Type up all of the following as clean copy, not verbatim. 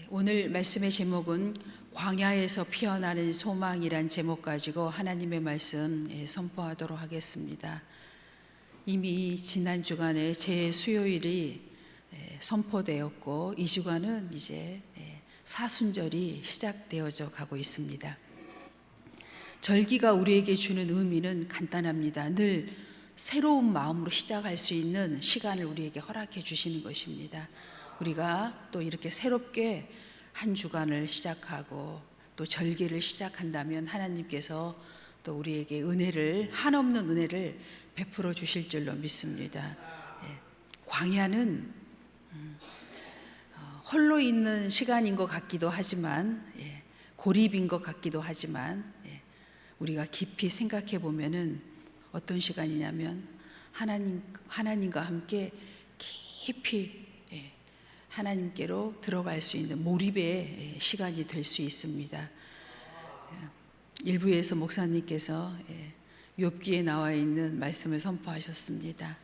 오늘 말씀의 제목은 광야에서 피어나는 소망이란 제목 가지고 하나님의 말씀 선포하도록 하겠습니다. 이미 지난 주간에 제 수요일이 선포되었고 이 주간은 이제 사순절이 시작되어져 가고 있습니다. 절기가 우리에게 주는 의미는 간단합니다. 늘 새로운 마음으로 시작할 수 있는 시간을 우리에게 허락해 주시는 것입니다. 우리가 또 이렇게 새롭게 한 주간을 시작하고 또 절기를 시작한다면 하나님께서 또 우리에게 은혜를, 한없는 은혜를 베풀어 주실 줄로 믿습니다. 광야는 홀로 있는 시간인 것 같기도 하지만, 고립인 것 같기도 하지만, 우리가 깊이 생각해 보면은 어떤 시간이냐면 하나님과 함께 깊이 하나님께로 들어갈 수 있는 몰입의 시간이 될 수 있습니다. 일부에서 목사님께서 욥기에 나와 있는 말씀을 선포하셨습니다.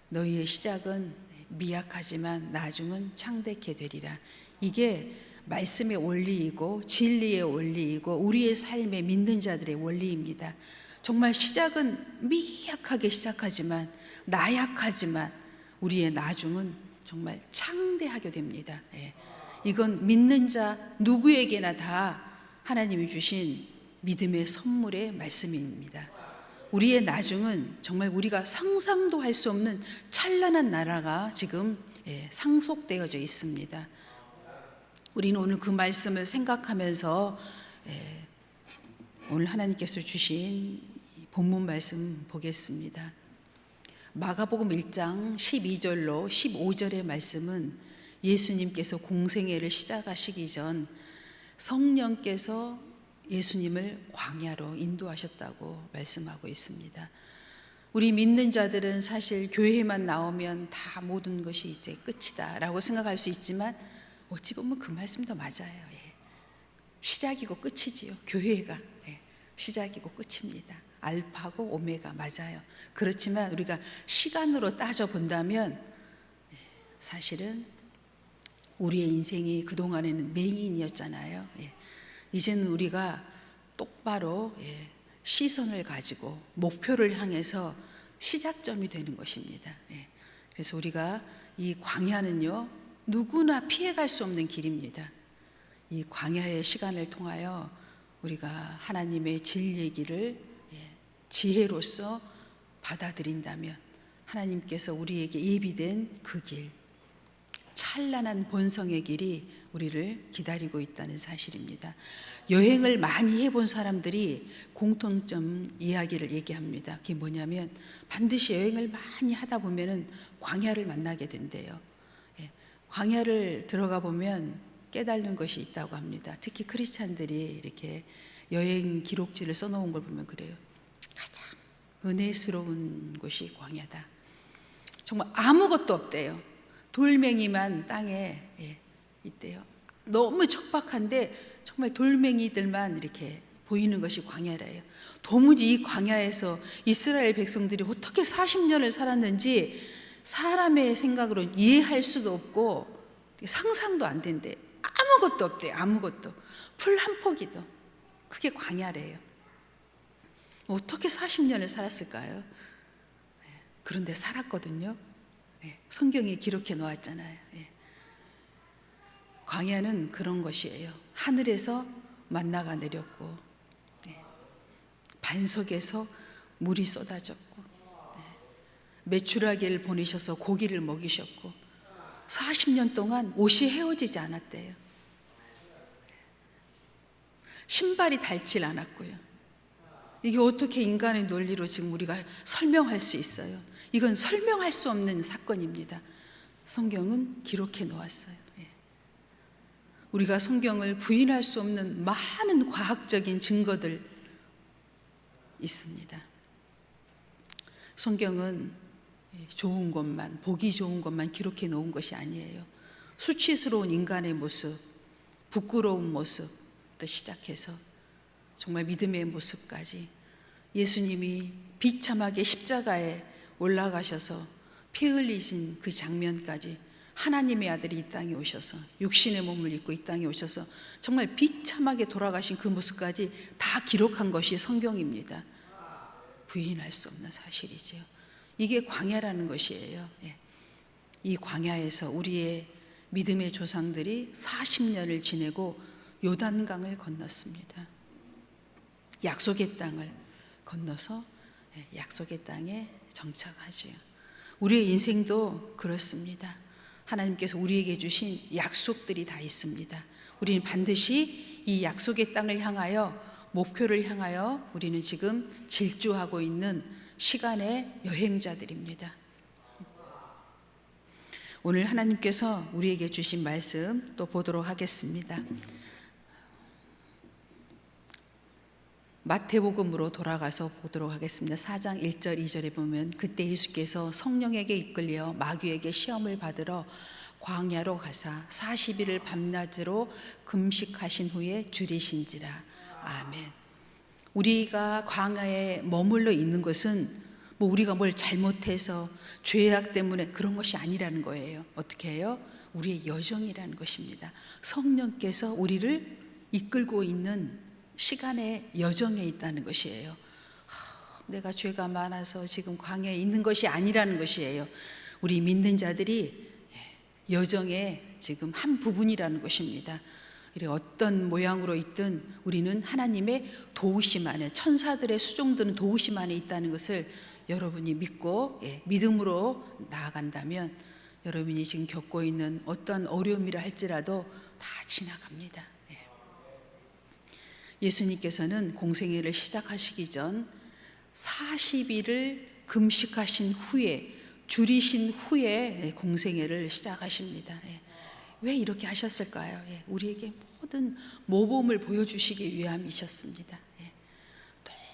너희의 시작은 미약하지만 나중은 창대케 되리라. 이게 말씀의 원리이고 진리의 원리이고 우리의 삶에 믿는 자들의 원리입니다. 정말 시작은 미약하게 시작하지만 나약하지만 우리의 나중은 정말 창대하게 됩니다. 이건 믿는 자 누구에게나 다 하나님이 주신 믿음의 선물의 말씀입니다. 우리의 나중은 정말 우리가 상상도 할 수 없는 찬란한 나라가 지금 상속되어져 있습니다. 우리는 오늘 그 말씀을 생각하면서 오늘 하나님께서 주신 본문 말씀 보겠습니다. 마가복음 1장 12절로 15절의 말씀은 예수님께서 공생애를 시작하시기 전 성령께서 예수님을 광야로 인도하셨다고 말씀하고 있습니다. 우리 믿는 자들은 사실 교회에만 나오면 다 모든 것이 이제 끝이다 라고 생각할 수 있지만 어찌 보면 그 말씀도 맞아요. 시작이고 끝이지요. 교회가 시작이고 끝입니다. 알파고 오메가 맞아요. 그렇지만 우리가 시간으로 따져본다면 사실은 우리의 인생이 그동안에는 맹인이었잖아요. 이제는 우리가 똑바로 시선을 가지고 목표를 향해서 시작점이 되는 것입니다. 그래서 우리가 이 광야는요 누구나 피해갈 수 없는 길입니다. 이 광야의 시간을 통하여 우리가 하나님의 진리기를 지혜로서 받아들인다면 하나님께서 우리에게 예비된 그 길, 찬란한 본성의 길이 우리를 기다리고 있다는 사실입니다. 여행을 많이 해본 사람들이 공통점 이야기를 얘기합니다. 그게 뭐냐면 반드시 여행을 많이 하다 보면은 광야를 만나게 된대요. 광야를 들어가 보면 깨달는 것이 있다고 합니다. 특히 크리스찬들이 이렇게 여행 기록지를 써놓은 걸 보면 그래요. 가장 은혜스러운 곳이 광야다. 정말 아무것도 없대요. 돌멩이만 땅에 있대요. 너무 척박한데 정말 돌멩이들만 이렇게 보이는 것이 광야래요. 도무지 이 광야에서 이스라엘 백성들이 어떻게 40년을 살았는지 사람의 생각으로는 이해할 수도 없고 상상도 안 된대. 아무것도 없대요. 아무것도. 풀 한 포기도. 그게 광야래요. 어떻게 40년을 살았을까요? 그런데 살았거든요. 성경에 기록해 놓았잖아요. 광야는 그런 것이에요. 하늘에서 만나가 내렸고 반석에서 물이 쏟아졌고 메추라기를 보내셔서 고기를 먹이셨고 40년 동안 옷이 헤어지지 않았대요. 신발이 닳질 않았고요. 이게 어떻게 인간의 논리로 지금 우리가 설명할 수 있어요? 이건 설명할 수 없는 사건입니다. 성경은 기록해 놓았어요. 우리가 성경을 부인할 수 없는 많은 과학적인 증거들 있습니다. 성경은 좋은 것만, 보기 좋은 것만 기록해 놓은 것이 아니에요. 수치스러운 인간의 모습, 부끄러운 모습부터 시작해서 정말 믿음의 모습까지 예수님이 비참하게 십자가에 올라가셔서 피 흘리신 그 장면까지 하나님의 아들이 이 땅에 오셔서 육신의 몸을 입고 이 땅에 오셔서 정말 비참하게 돌아가신 그 모습까지 다 기록한 것이 성경입니다. 부인할 수 없는 사실이죠. 이게 광야라는 것이에요. 이 광야에서 우리의 믿음의 조상들이 40년을 지내고 요단강을 건넜습니다. 약속의 땅을 건너서 약속의 땅에 정착하지요. 우리의 인생도 그렇습니다. 하나님께서 우리에게 주신 약속들이 다 있습니다. 우리는 반드시 이 약속의 땅을 향하여, 목표를 향하여 우리는 지금 질주하고 있는 시간의 여행자들입니다. 오늘 하나님께서 우리에게 주신 말씀 또 보도록 하겠습니다. 마태복음으로 돌아가서 보도록 하겠습니다. 4장 1절 2절에 보면 그때 예수께서 성령에게 이끌려 마귀에게 시험을 받으러 광야로 가사 40일을 밤낮으로 금식하신 후에 줄이신지라. 아멘. 우리가 광야에 머물러 있는 것은 뭐 우리가 뭘 잘못해서 죄악 때문에 그런 것이 아니라는 거예요. 어떻게 해요? 우리의 여정이라는 것입니다. 성령께서 우리를 이끌고 있는 시간의 여정에 있다는 것이에요. 내가 죄가 많아서 지금 광야에 있는 것이 아니라는 것이에요. 우리 믿는 자들이 여정의 지금 한 부분이라는 것입니다. 어떤 모양으로 있든 우리는 하나님의 도우심 안에, 천사들의 수종드는 도우심 안에 있다는 것을 여러분이 믿고 믿음으로 나아간다면 여러분이 지금 겪고 있는 어떤 어려움이라 할지라도 다 지나갑니다. 예수님께서는 공생애를 시작하시기 전 40일을 금식하신 후에, 줄이신 후에 공생애를 시작하십니다. 왜 이렇게 하셨을까요? 우리에게 모든 모범을 보여주시기 위함이셨습니다.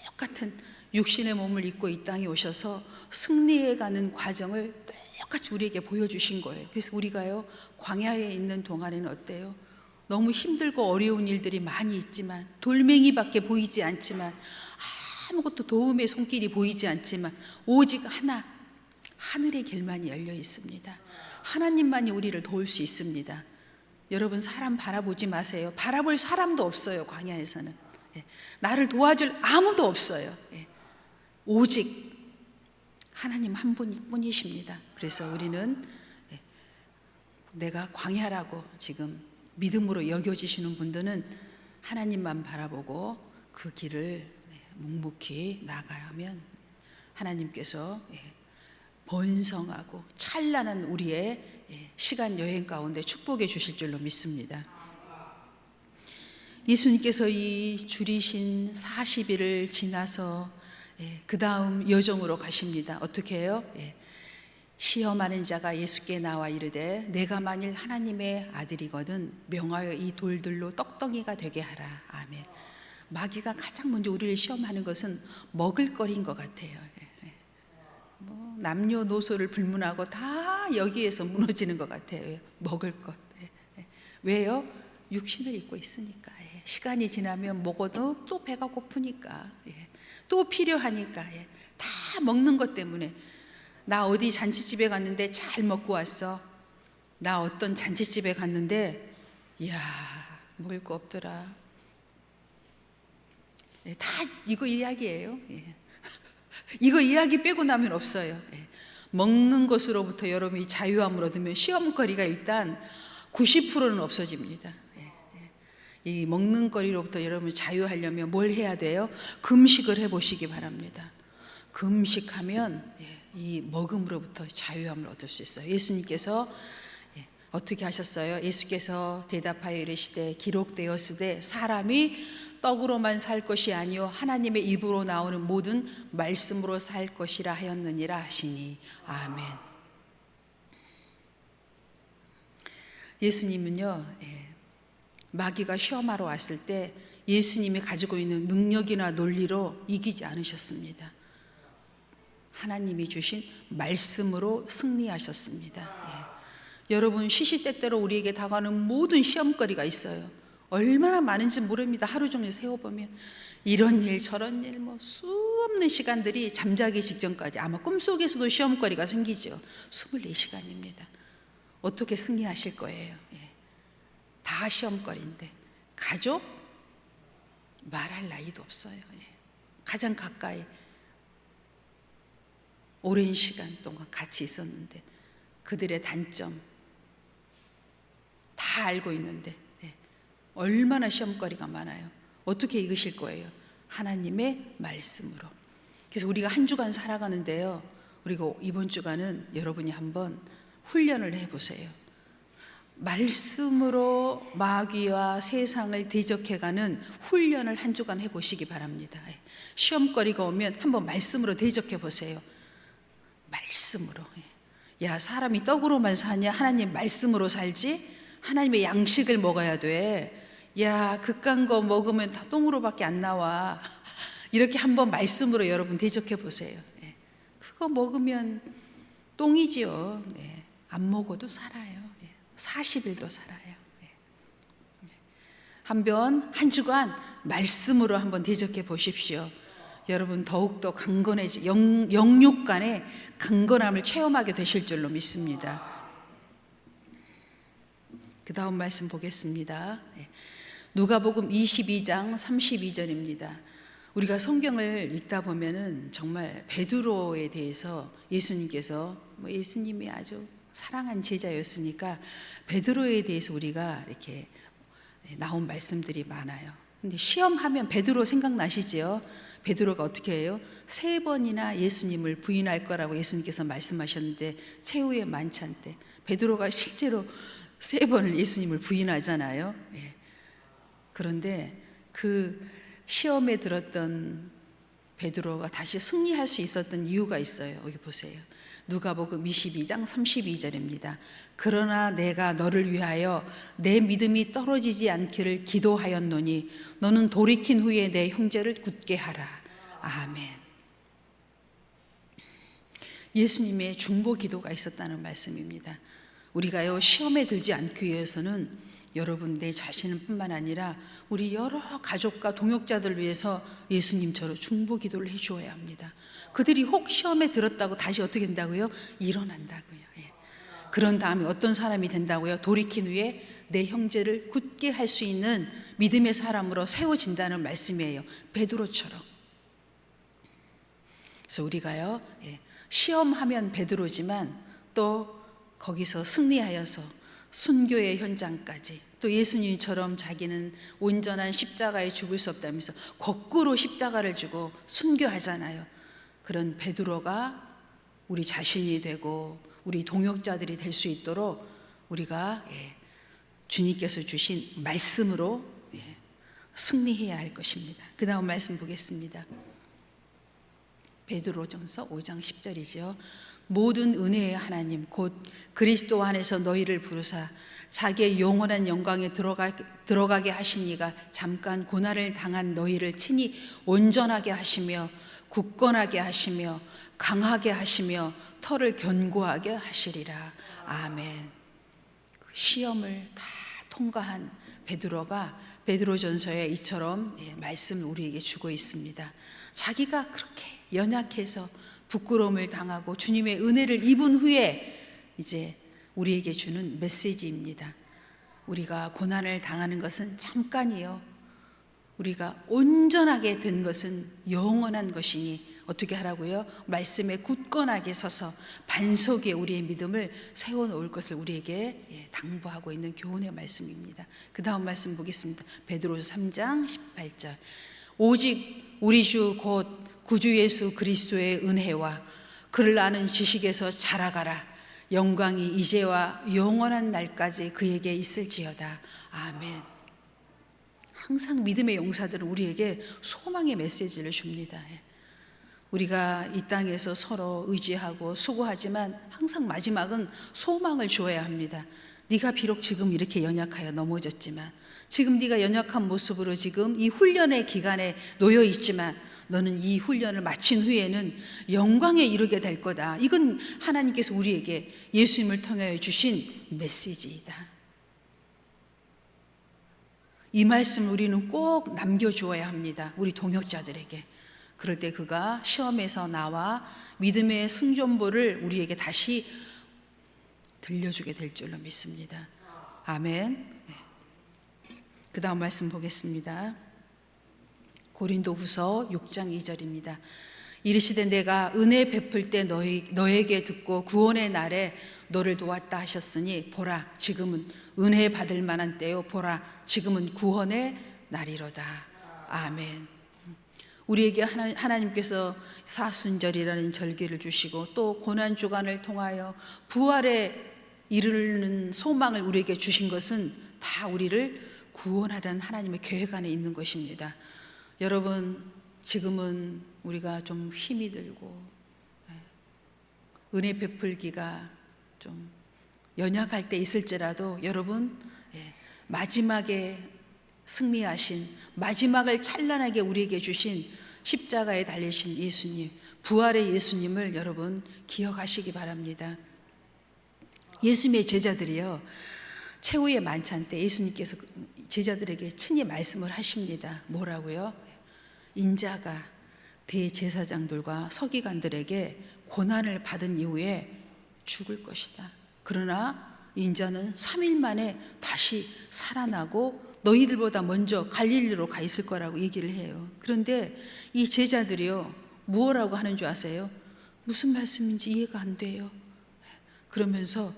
똑같은 육신의 몸을 입고 이 땅에 오셔서 승리해가는 과정을 똑같이 우리에게 보여주신 거예요. 그래서 우리가요, 광야에 있는 동안에는 어때요? 너무 힘들고 어려운 일들이 많이 있지만, 돌멩이밖에 보이지 않지만, 아무것도 도움의 손길이 보이지 않지만 오직 하나, 하늘의 길만이 열려 있습니다. 하나님만이 우리를 도울 수 있습니다. 여러분, 사람 바라보지 마세요. 바라볼 사람도 없어요. 광야에서는 나를 도와줄 아무도 없어요. 오직 하나님 한 분뿐이십니다. 그래서 우리는 내가 광야라고 지금 믿음으로 여겨지시는 분들은 하나님만 바라보고 그 길을 묵묵히 나가면 하나님께서 번성하고 찬란한 우리의 시간 여행 가운데 축복해 주실 줄로 믿습니다. 예수님께서 이 줄이신 40일을 지나서 그 다음 여정으로 가십니다. 어떻게 해요? 시험하는 자가 예수께 나와 이르되 내가 만일 하나님의 아들이거든 명하여 이 돌들로 떡덩이가 되게 하라. 아멘. 마귀가 가장 먼저 우리를 시험하는 것은 먹을거리인 것 같아요. 뭐 남녀노소를 불문하고 다 여기에서 무너지는 것 같아요. 먹을 것. 왜요? 육신을 입고 있으니까. 시간이 지나면 먹어도 또 배가 고프니까, 또 필요하니까, 다 먹는 것 때문에. 나 어디 잔치집에 갔는데 잘 먹고 왔어. 나 어떤 잔치집에 갔는데 이야, 먹을 거 없더라. 다 이거 이야기예요. 이거 이야기 빼고 나면 없어요. 먹는 것으로부터 여러분이 자유함을 얻으면 시험거리가 일단 90%는 없어집니다. 이 먹는 거리로부터 여러분이 자유하려면 뭘 해야 돼요? 금식을 해보시기 바랍니다. 금식하면 이 먹음으로부터 자유함을 얻을 수 있어요. 예수님께서 어떻게 하셨어요? 예수께서 대답하여 이르시되 기록되었으되 사람이 떡으로만 살 것이 아니요 하나님의 입으로 나오는 모든 말씀으로 살 것이라 하였느니라 하시니. 아멘. 예수님은요, 마귀가 시험하러 왔을 때 예수님이 가지고 있는 능력이나 논리로 이기지 않으셨습니다. 하나님이 주신 말씀으로 승리하셨습니다. 여러분, 시시때때로 우리에게 다가오는 모든 시험거리가 있어요. 얼마나 많은지 모릅니다. 하루 종일 세워보면 이런 일 저런 일 뭐 수없는 시간들이 잠자기 직전까지 아마 꿈속에서도 시험거리가 생기죠. 24시간입니다. 어떻게 승리하실 거예요? 다 시험거리인데 가족 말할 나이도 없어요. 가장 가까이 오랜 시간 동안 같이 있었는데 그들의 단점 다 알고 있는데 얼마나 시험거리가 많아요. 어떻게 이기실 거예요? 하나님의 말씀으로. 그래서 우리가 한 주간 살아가는데요, 우리가 이번 주간은 여러분이 한번 훈련을 해보세요. 말씀으로 마귀와 세상을 대적해가는 훈련을 한 주간 해보시기 바랍니다. 시험거리가 오면 한번 말씀으로 대적해 보세요. 말씀으로. 야, 사람이 떡으로만 사냐? 하나님 말씀으로 살지? 하나님의 양식을 먹어야 돼. 야, 그깟 거 먹으면 다 똥으로밖에 안 나와. 이렇게 한번 말씀으로 여러분 대적해 보세요. 그거 먹으면 똥이지요. 안 먹어도 살아요. 40일도 살아요. 한 주간 말씀으로 한번 대적해 보십시오. 여러분 더욱더 영육 간의 강건함을 체험하게 되실 줄로 믿습니다. 그 다음 말씀 보겠습니다. 누가복음 22장 32절입니다. 우리가 성경을 읽다 보면은 정말 베드로에 대해서 예수님께서 예수님이 아주 사랑한 제자였으니까 베드로에 대해서 우리가 이렇게 나온 말씀들이 많아요. 근데 시험하면 베드로 생각나시지요? 베드로가 어떻게 해요? 3번이나 예수님을 부인할 거라고 예수님께서 말씀하셨는데 최후의 만찬 때 베드로가 실제로 3번을 예수님을 부인하잖아요. 그런데 그 시험에 들었던 베드로가 다시 승리할 수 있었던 이유가 있어요. 여기 보세요. 누가복음 22장 32절입니다. 그러나 내가 너를 위하여 내 믿음이 떨어지지 않기를 기도하였노니 너는 돌이킨 후에 내 형제를 굳게 하라. 아멘. 예수님의 중보 기도가 있었다는 말씀입니다. 우리가요, 시험에 들지 않기 위해서는 여러분 내 자신을 뿐만 아니라 우리 여러 가족과 동역자들 위해서 예수님처럼 중보 기도를 해주어야 합니다. 그들이 혹 시험에 들었다고 다시 어떻게 된다고요? 일어난다고요. 그런 다음에 어떤 사람이 된다고요? 돌이킨 후에 내 형제를 굳게 할 수 있는 믿음의 사람으로 세워진다는 말씀이에요. 베드로처럼. 그래서 우리가요, 시험하면 베드로지만 또 거기서 승리하여서 순교의 현장까지, 또 예수님처럼 자기는 온전한 십자가에 죽을 수 없다면서 거꾸로 십자가를 주고 순교하잖아요. 그런 베드로가 우리 자신이 되고 우리 동역자들이 될 수 있도록 우리가 주님께서 주신 말씀으로 승리해야 할 것입니다. 그 다음 말씀 보겠습니다. 베드로전서 5장 10절이죠. 모든 은혜의 하나님 곧 그리스도 안에서 너희를 부르사 자기의 영원한 영광에 들어가게 하시니가 잠깐 고난을 당한 너희를 친히 온전하게 하시며 굳건하게 하시며 강하게 하시며 터를 견고하게 하시리라. 아멘. 시험을 다 통과한 베드로가 베드로전서에 이처럼 말씀을 우리에게 주고 있습니다. 자기가 그렇게 연약해서 부끄러움을 당하고 주님의 은혜를 입은 후에 이제 우리에게 주는 메시지입니다. 우리가 고난을 당하는 것은 잠깐이요, 우리가 온전하게 된 것은 영원한 것이니 어떻게 하라고요? 말씀에 굳건하게 서서 반석 위에 우리의 믿음을 세워놓을 것을 우리에게 당부하고 있는 교훈의 말씀입니다. 그 다음 말씀 보겠습니다. 베드로서 3장 18절. 오직 우리 주 곧 구주 예수 그리스도의 은혜와 그를 아는 지식에서 자라가라. 영광이 이제와 영원한 날까지 그에게 있을지어다. 아멘. 항상 믿음의 용사들은 우리에게 소망의 메시지를 줍니다. 우리가 이 땅에서 서로 의지하고 수고하지만 항상 마지막은 소망을 주어야 합니다. 네가 비록 지금 이렇게 연약하여 넘어졌지만, 지금 네가 연약한 모습으로 지금 이 훈련의 기간에 놓여 있지만 너는 이 훈련을 마친 후에는 영광에 이르게 될 거다. 이건 하나님께서 우리에게 예수님을 통하여 주신 메시지이다. 이 말씀을 우리는 꼭 남겨주어야 합니다. 우리 동역자들에게. 그럴 때 그가 시험에서 나와 믿음의 승전보를 우리에게 다시 들려주게 될 줄로 믿습니다. 아멘. 그 다음 말씀 보겠습니다. 고린도후서 6장 2절입니다. 이르시되 내가 은혜 베풀 때 너에게 듣고 구원의 날에 너를 도왔다 하셨으니 보라 지금은 은혜 받을 만한 때요 보라 지금은 구원의 날이로다. 아멘. 우리에게 하나님께서 사순절이라는 절기를 주시고 또 고난주간을 통하여 부활에 이르는 소망을 우리에게 주신 것은 다 우리를 구원하려는 하나님의 계획 안에 있는 것입니다. 여러분 지금은 우리가 좀 힘이 들고 은혜 베풀기가 좀 연약할 때 있을지라도 여러분 마지막에 승리하신 마지막을 찬란하게 우리에게 주신 십자가에 달리신 예수님, 부활의 예수님을 여러분 기억하시기 바랍니다. 예수님의 제자들이요 최후의 만찬 때 예수님께서 제자들에게 친히 말씀을 하십니다. 뭐라고요? 인자가 대제사장들과 서기관들에게 고난을 받은 이후에 죽을 것이다. 그러나 인자는 3일 만에 다시 살아나고 너희들보다 먼저 갈릴리로 가 있을 거라고 얘기를 해요. 그런데 이 제자들이요 뭐라고 하는 줄 아세요? 무슨 말씀인지 이해가 안 돼요. 그러면서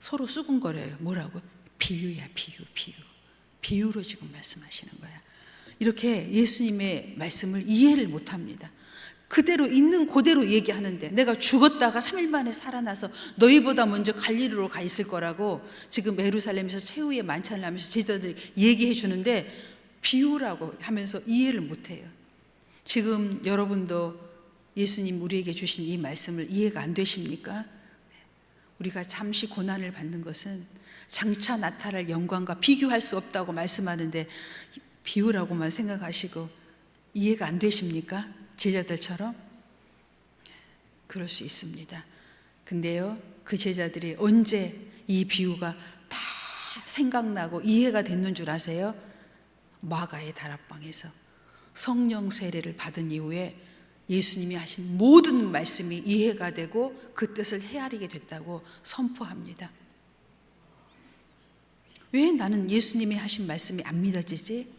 서로 수군거려요. 뭐라고? 비유야 비유. 비유로 지금 말씀하시는 거야. 이렇게 예수님의 말씀을 이해를 못합니다. 그대로 있는 그대로 얘기하는데 내가 죽었다가 3일 만에 살아나서 너희보다 먼저 갈릴리로 가 있을 거라고 지금 예루살렘에서 최후의 만찬을 하면서 제자들이 얘기해 주는데 비유라고 하면서 이해를 못해요. 지금 여러분도 예수님 우리에게 주신 이 말씀을 이해가 안 되십니까? 우리가 잠시 고난을 받는 것은 장차 나타날 영광과 비교할 수 없다고 말씀하는데 비유라고만 생각하시고 이해가 안 되십니까? 제자들처럼? 그럴 수 있습니다. 근데요, 그 제자들이 언제 이 비유가 다 생각나고 이해가 됐는 줄 아세요? 마가의 다락방에서 성령 세례를 받은 이후에 예수님이 하신 모든 말씀이 이해가 되고 그 뜻을 헤아리게 됐다고 선포합니다. 왜 나는 예수님이 하신 말씀이 안 믿어지지?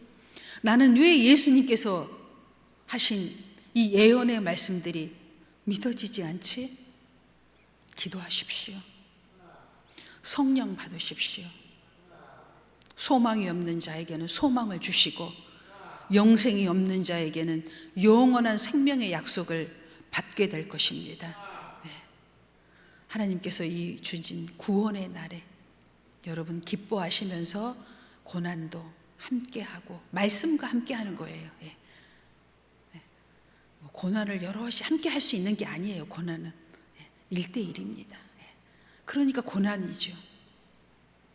나는 왜 예수님께서 하신 이 예언의 말씀들이 믿어지지 않지? 기도하십시오. 성령 받으십시오. 소망이 없는 자에게는 소망을 주시고 영생이 없는 자에게는 영원한 생명의 약속을 받게 될 것입니다. 하나님께서 이 주신 구원의 날에 여러분 기뻐하시면서 고난도 함께하고 말씀과 함께하는 거예요. 고난을 여럿이 함께 할 수 있는 게 아니에요. 고난은 1대1입니다. 그러니까 고난이죠.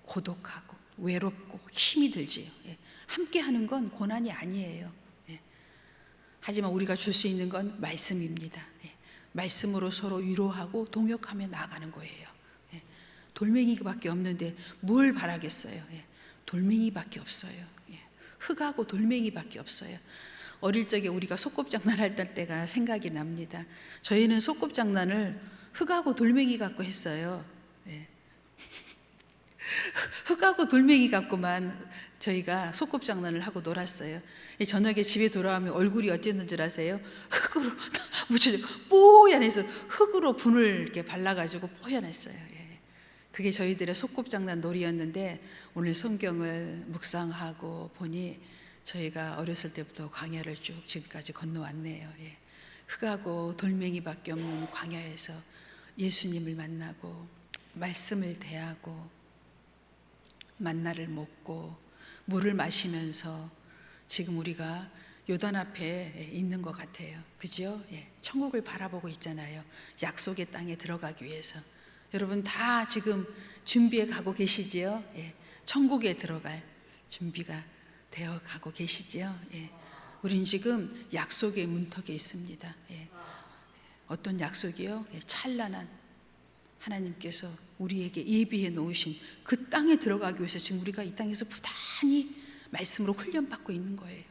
고독하고 외롭고 힘이 들지요. 함께 하는 건 고난이 아니에요. 하지만 우리가 줄 수 있는 건 말씀입니다. 말씀으로 서로 위로하고 동역하며 나아가는 거예요. 돌멩이밖에 없는데 뭘 바라겠어요? 돌멩이밖에 없어요. 흙하고 돌멩이밖에 없어요. 어릴 적에 우리가 소꿉장난 할 때가 생각이 납니다. 저희는 소꿉장난을 흙하고 돌멩이 갖고 했어요. 흙하고 돌멩이 갖고만 저희가 소꿉장난을 하고 놀았어요. 저녁에 집에 돌아오면 얼굴이 어쨌는 줄 아세요? 흙으로 묻혀져 뽀얀해서 흙으로 분을 이렇게 발라가지고 뽀얀했어요. 그게 저희들의 소꿉장난 놀이였는데 오늘 성경을 묵상하고 보니 저희가 어렸을 때부터 광야를 쭉 지금까지 건너왔네요. 흙하고 돌멩이밖에 없는 광야에서 예수님을 만나고 말씀을 대하고 만나를 먹고 물을 마시면서 지금 우리가 요단 앞에 있는 것 같아요. 그죠? 천국을 바라보고 있잖아요. 약속의 땅에 들어가기 위해서. 여러분 다 지금 준비해 가고 계시지요? 천국에 들어갈 준비가 되어 가고 계시지요? 우린 지금 약속의 문턱에 있습니다. 어떤 약속이요? 찬란한 하나님께서 우리에게 예비해 놓으신 그 땅에 들어가기 위해서 지금 우리가 이 땅에서 부단히 말씀으로 훈련받고 있는 거예요.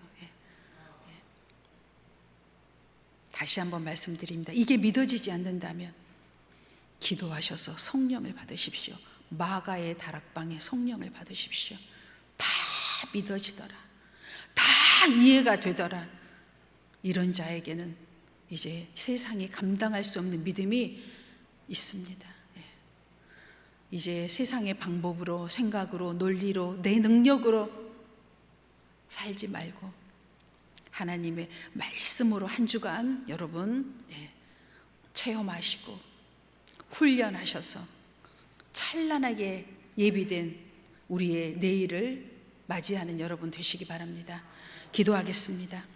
다시 한번 말씀드립니다. 이게 믿어지지 않는다면 기도하셔서 성령을 받으십시오. 마가의 다락방에 성령을 받으십시오. 다 믿어지더라. 다 이해가 되더라. 이런 자에게는 이제 세상이 감당할 수 없는 믿음이 있습니다. 이제 세상의 방법으로, 생각으로, 논리로, 내 능력으로 살지 말고 하나님의 말씀으로 한 주간 여러분 체험하시고 훈련하셔서 찬란하게 예비된 우리의 내일을 맞이하는 여러분 되시기 바랍니다. 기도하겠습니다.